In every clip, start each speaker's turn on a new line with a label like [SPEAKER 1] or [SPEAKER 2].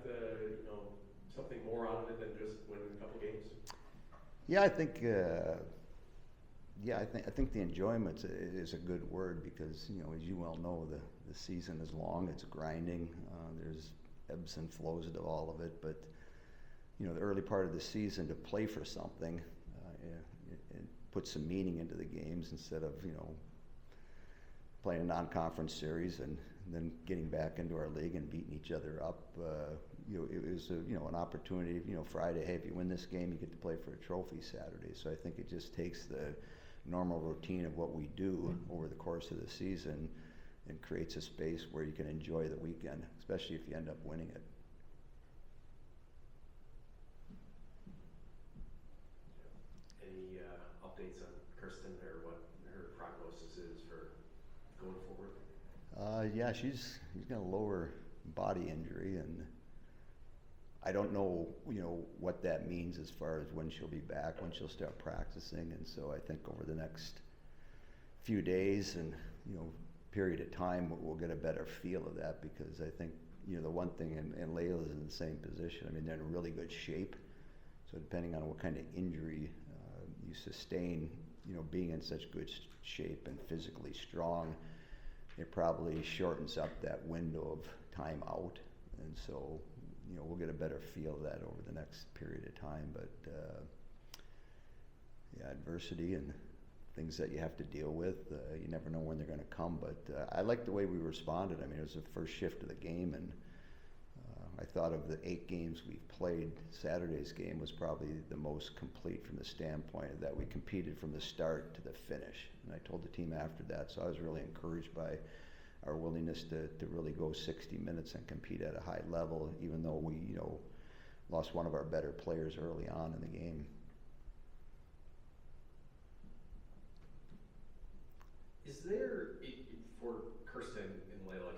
[SPEAKER 1] expect something more out of it than just winning a couple games?
[SPEAKER 2] Yeah, I think. I think the enjoyment is a good word because as you well know, the season is long. It's grinding. There's ebbs and flows to all of it, but the early part of the season to play for something, it puts some meaning into the games instead of playing a non-conference series and then getting back into our league and beating each other up. It was an opportunity. Friday, hey, if you win this game, you get to play for a trophy Saturday. So I think it just takes the normal routine of what we do over the course of the season and creates a space where you can enjoy the weekend, especially if you end up winning it.
[SPEAKER 1] Any updates on Kirsten or what her prognosis is for going forward?
[SPEAKER 2] Yeah, she's got a lower body injury, and I don't know, what that means as far as when she'll be back, when she'll start practicing, and so I think over the next few days and period of time we'll get a better feel of that, because I think the one thing, and Laila's in the same position. I mean, they're in really good shape, so depending on what kind of injury you sustain, being in such good shape and physically strong, it probably shortens up that window of time out, and so we'll get a better feel of that over the next period of time. But adversity and things that you have to deal with, you never know when they're going to come. But I like the way we responded. I mean, it was the first shift of the game, and I thought of the 8 games we've played, Saturday's game was probably the most complete from the standpoint of that we competed from the start to the finish. And I told the team after that, so I was really encouraged by our willingness to really go 60 minutes and compete at a high level, even though we, lost one of our better players early on in the game.
[SPEAKER 1] Is there, for Kirsten and Laila,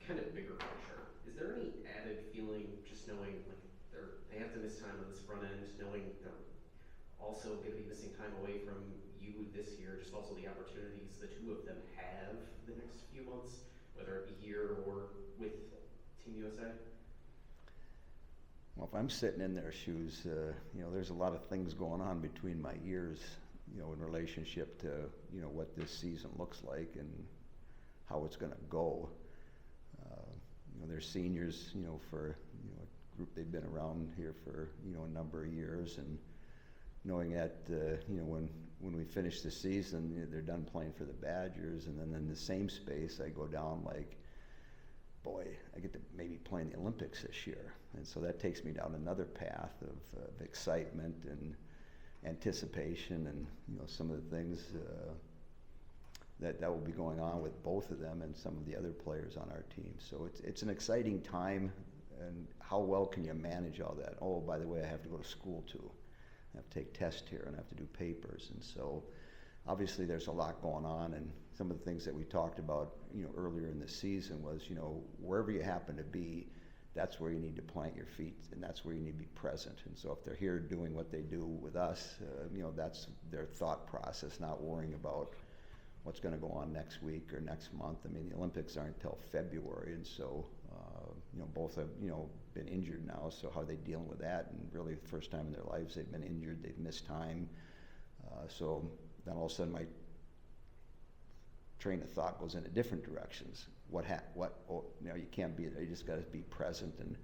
[SPEAKER 1] kind of bigger picture, is there any added feeling just knowing they have to miss time on this front end, knowing they're also going to be missing time away from you this year, just also the opportunities the two of them have the next few months, whether it be here or with Team USA?
[SPEAKER 2] Well, if I'm sitting in their shoes, there's a lot of things going on between my ears, in relationship to, what this season looks like and how it's going to go. They're seniors, for, a group they've been around here for, a number of years, and knowing that, when we finish the season, they're done playing for the Badgers, and then in the same space, I go down like, boy, I get to maybe play in the Olympics this year. And so that takes me down another path of excitement and anticipation, and some of the things that will be going on with both of them and some of the other players on our team. So it's an exciting time, and how well can you manage all that? Oh, by the way, I have to go to school too. I have to take tests here and I have to do papers, and so obviously there's a lot going on. And some of the things that we talked about earlier in the season was wherever you happen to be, that's where you need to plant your feet, and that's where you need to be present. And so if they're here doing what they do with us, that's their thought process, not worrying about what's going to go on next week or next month. I mean, the Olympics aren't until February, and so both have been injured now. So how are they dealing with that? And really, the first time in their lives they've been injured, they've missed time. So then all of a sudden, my train of thought goes into different directions. You can't be there. You just got to be present and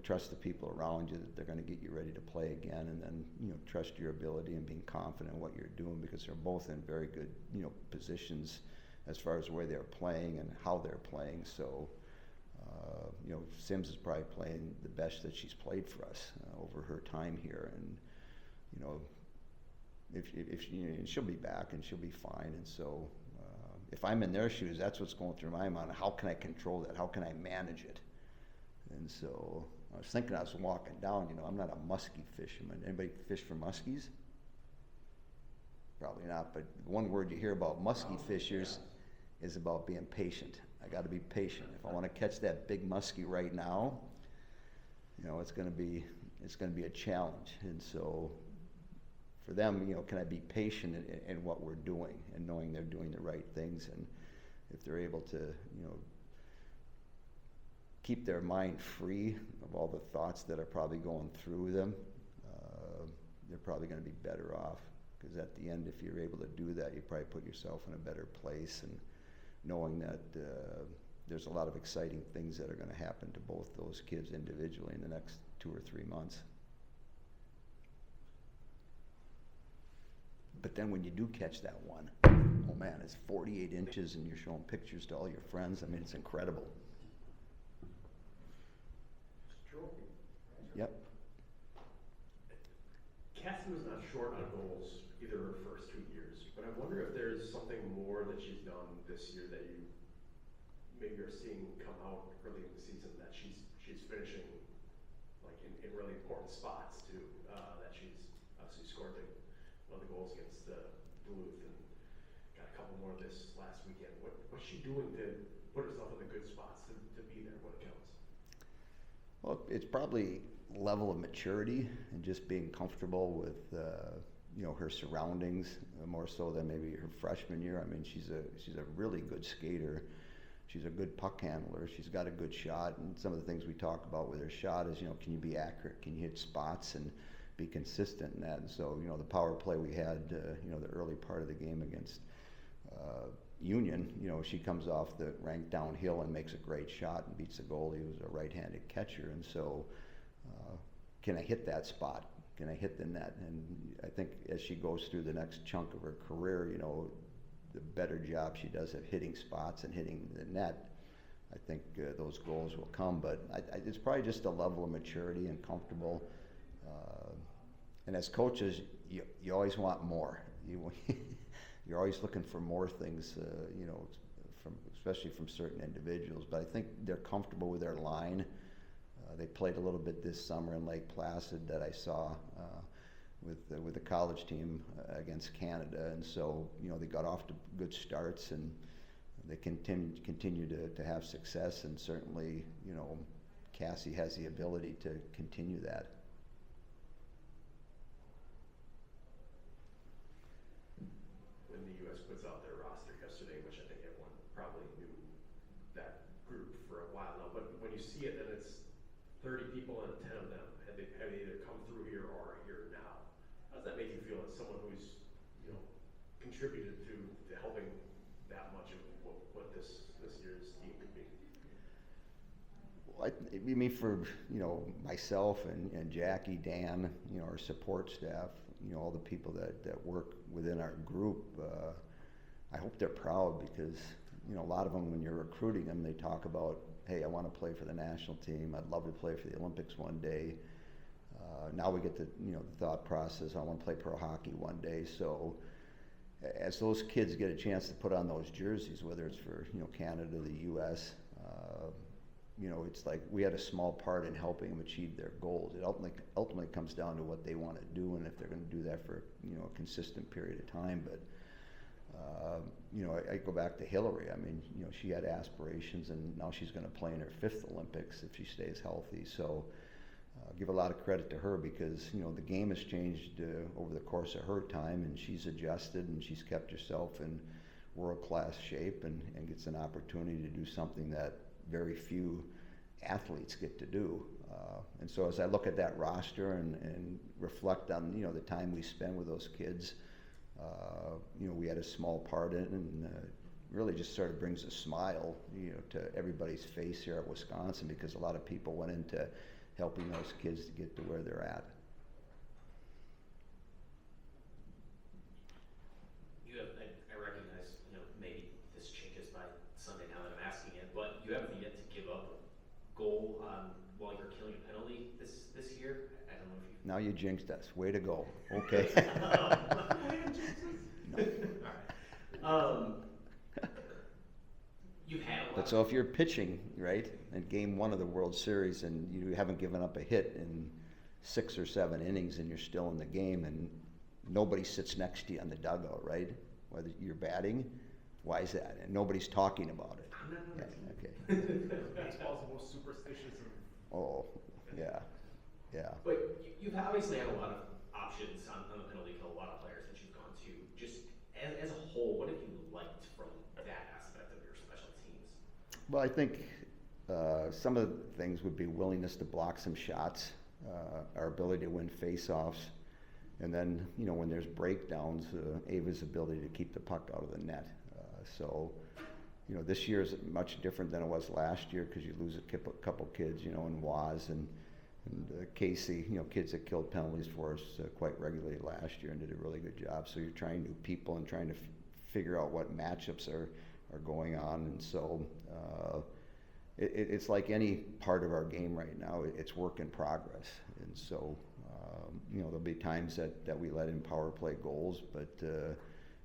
[SPEAKER 2] trust the people around you that they're going to get you ready to play again, and then trust your ability and being confident in what you're doing, because they're both in very good positions as far as the way they're playing and how they're playing. So Sims is probably playing the best that she's played for us over her time here, and if she'll be back and she'll be fine. And so if I'm in their shoes, that's what's going through my mind. How can I control that? How can I manage it? And so I was thinking, I was walking down, I'm not a muskie fisherman. Anybody fish for muskies? Probably not, but one word you hear about muskie fishers is about being patient. I got to be patient. If I want to catch that big muskie right now, it's going to be a challenge. And so for them, can I be patient in what we're doing and knowing they're doing the right things, and if they're able to, keep their mind free of all the thoughts that are probably going through them, they're probably going to be better off. Because at the end, if you're able to do that, you probably put yourself in a better place, and knowing that there's a lot of exciting things that are going to happen to both those kids individually in the next 2 or 3 months. But then when you do catch that one, oh man, it's 48 inches and you're showing pictures to all your friends. I mean, it's incredible.
[SPEAKER 3] Trophy.
[SPEAKER 2] Yep.
[SPEAKER 3] Cassie was not short on goals either her first 2 years, but I wonder if there's something more that she's done this year that you maybe are seeing come out early in the season, that she's finishing like in really important spots too. That she's obviously scored one of the goals against Duluth and got a couple more this last weekend. What's she doing to put herself in the good spots to be there when it counts?
[SPEAKER 2] Well, it's probably level of maturity and just being comfortable with her surroundings, more so than maybe her freshman year. I mean, she's a really good skater. She's a good puck handler. She's got a good shot, and some of the things we talk about with her shot is, can you be accurate? Can you hit spots and be consistent in that? And so, the power play we had, the early part of the game against Union, she comes off the rank downhill and makes a great shot and beats the goalie, who's a right-handed catcher. And so, can I hit that spot? Can I hit the net? And I think as she goes through the next chunk of her career, the better job she does of hitting spots and hitting the net, I think those goals will come. But it's probably just a level of maturity and comfortable. And as coaches, you always want more. You're always looking for more things, especially from certain individuals. But I think they're comfortable with their line. They played a little bit this summer in Lake Placid that I saw with the college team against Canada, and so they got off to good starts, and they continue to have success, and certainly Cassie has the ability to continue that.
[SPEAKER 3] When the U.S. puts out their roster yesterday, which I think everyone probably knew that group for a while now, but when you see it, then it's 30 people and 10 of them have either come through here or are here now. How does that make you feel as someone who's contributed to helping that much of what this year's team could be?
[SPEAKER 2] Well, I mean, for myself and Jackie, Dan, our support staff, all the people that work within our group, I hope they're proud, because a lot of them, when you're recruiting them, they talk about, hey, I want to play for the national team. I'd love to play for the Olympics one day. Now we get the thought process, I want to play pro hockey one day. So as those kids get a chance to put on those jerseys, whether it's for Canada, the U.S., it's like we had a small part in helping them achieve their goals. It ultimately comes down to what they want to do, and if they're going to do that for a consistent period of time. But I go back to Hillary. I mean, she had aspirations, and now she's going to play in her 5th Olympics if she stays healthy. So give a lot of credit to her, because the game has changed over the course of her time, and she's adjusted, and she's kept herself in world-class shape, and gets an opportunity to do something that very few athletes get to do. And so as I look at that roster and reflect on the time we spend with those kids, we had a small part in it, and really just sort of brings a smile to everybody's face here at Wisconsin, because a lot of people went into helping those kids to get to where they're at.
[SPEAKER 1] You have, I recognize, maybe this changes by Sunday now that I'm asking it, but you haven't yet to give up a goal while you're killing a penalty this year. I don't know if you.
[SPEAKER 2] Now you jinxed us. Way to go. Okay. No.
[SPEAKER 1] All right. You've had a lot.
[SPEAKER 2] But so if you're pitching, right, in game 1 of the World Series, and you haven't given up a hit in 6 or 7 innings, and you're still in the game, and nobody sits next to you on the dugout, right? Whether you're batting, why is that? And nobody's talking about it.
[SPEAKER 1] I'm not noticing.
[SPEAKER 2] Okay.
[SPEAKER 3] Baseball's the most superstitious of.
[SPEAKER 2] Oh, yeah.
[SPEAKER 1] But you've obviously had a lot of options on the penalty kill, a lot of players that you've gone to. Just as a whole, what have you liked from that aspect of your special teams?
[SPEAKER 2] Well, I think some of the things would be willingness to block some shots, our ability to win face-offs, and then, you know, when there's breakdowns, Ava's ability to keep the puck out of the net. So, you know, this year is much different than it was last year because you lose a couple kids, you know, in Waz and Casey, you know, kids that killed penalties for us quite regularly last year and did a really good job. So you're trying new people and trying to figure out what matchups are going on. And so it's like any part of our game right now, it's work in progress. And so, you know, there'll be times that we let in power play goals, but,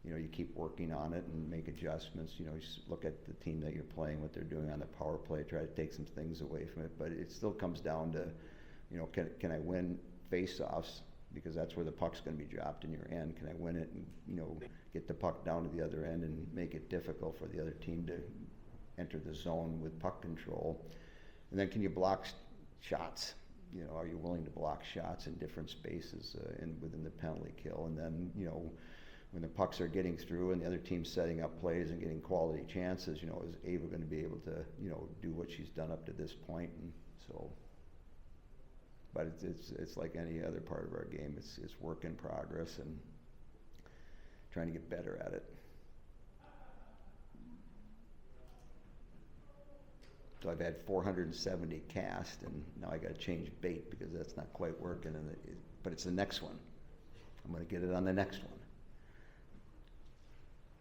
[SPEAKER 2] you know, you keep working on it and make adjustments. You know, you look at the team that you're playing, what they're doing on the power play, try to take some things away from it. But it still comes down to, you know, can I win face-offs? Because that's where the puck's going to be dropped in your end. Can I win it and, you know, get the puck down to the other end and make it difficult for the other team to enter the zone with puck control? And then can you block shots? You know, are you willing to block shots in different spaces within the penalty kill? And then, you know, when the pucks are getting through and the other team's setting up plays and getting quality chances, you know, is Ava going to be able to, you know, do what she's done up to this point? And so, but it's like any other part of our game. It's work in progress and trying to get better at it. So I've had 470 cast, and now I got to change bait because that's not quite working. But it's the next one. I'm going to get it on the next one.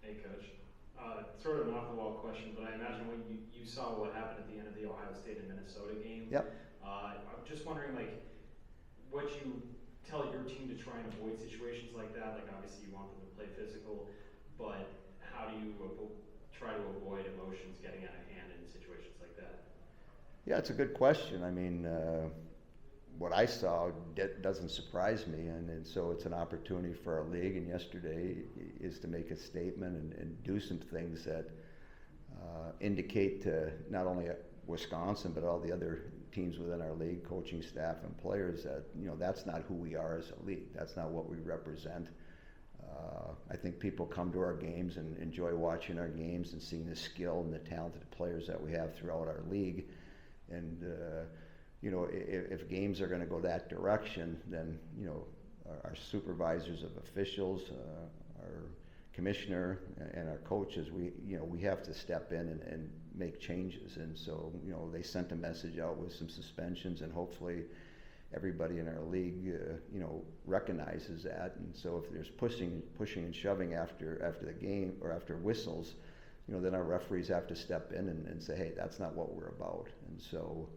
[SPEAKER 4] Hey, Coach. Sort of an off-the-wall question, but I imagine when you saw what happened at the end of the Ohio State and Minnesota game.
[SPEAKER 2] Yep.
[SPEAKER 4] I'm just wondering, like, what you tell your team to try and avoid situations like that. Like, obviously you want them to play physical, but how do you try to avoid emotions getting out of hand in situations like that?
[SPEAKER 2] Yeah, it's a good question. I mean, what I saw doesn't surprise me, and so it's an opportunity for our league. And yesterday is to make a statement and do some things that indicate to not only Wisconsin but all the other teams within our league, coaching staff and players, that, you know, that's not who we are as a league. That's not what we represent. I think people come to our games and enjoy watching our games and seeing the skill and the talented players that we have throughout our league. And you know, if games are going to go that direction, then, you know, our supervisors of officials, our commissioner, and our coaches, we have to step in and make changes. And so, you know, they sent a message out with some suspensions, and hopefully everybody in our league, you know, recognizes that. And so if there's pushing and shoving after the game or after whistles, you know, then our referees have to step in and say, hey, that's not what we're about. And so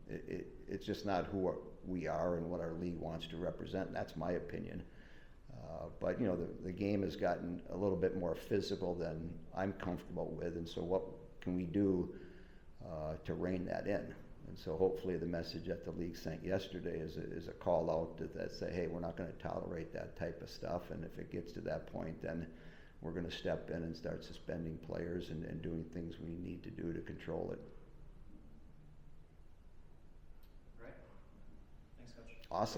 [SPEAKER 2] it's just not who we are and what our league wants to represent. And that's my opinion. But, you know, the game has gotten a little bit more physical than I'm comfortable with. And so what can we do to rein that in? And so hopefully the message that the league sent yesterday is a call out that say, hey, we're not going to tolerate that type of stuff. And if it gets to that point, then we're going to step in and start suspending players and doing things we need to do to control it.
[SPEAKER 4] Right. Thanks, Coach.
[SPEAKER 2] Awesome.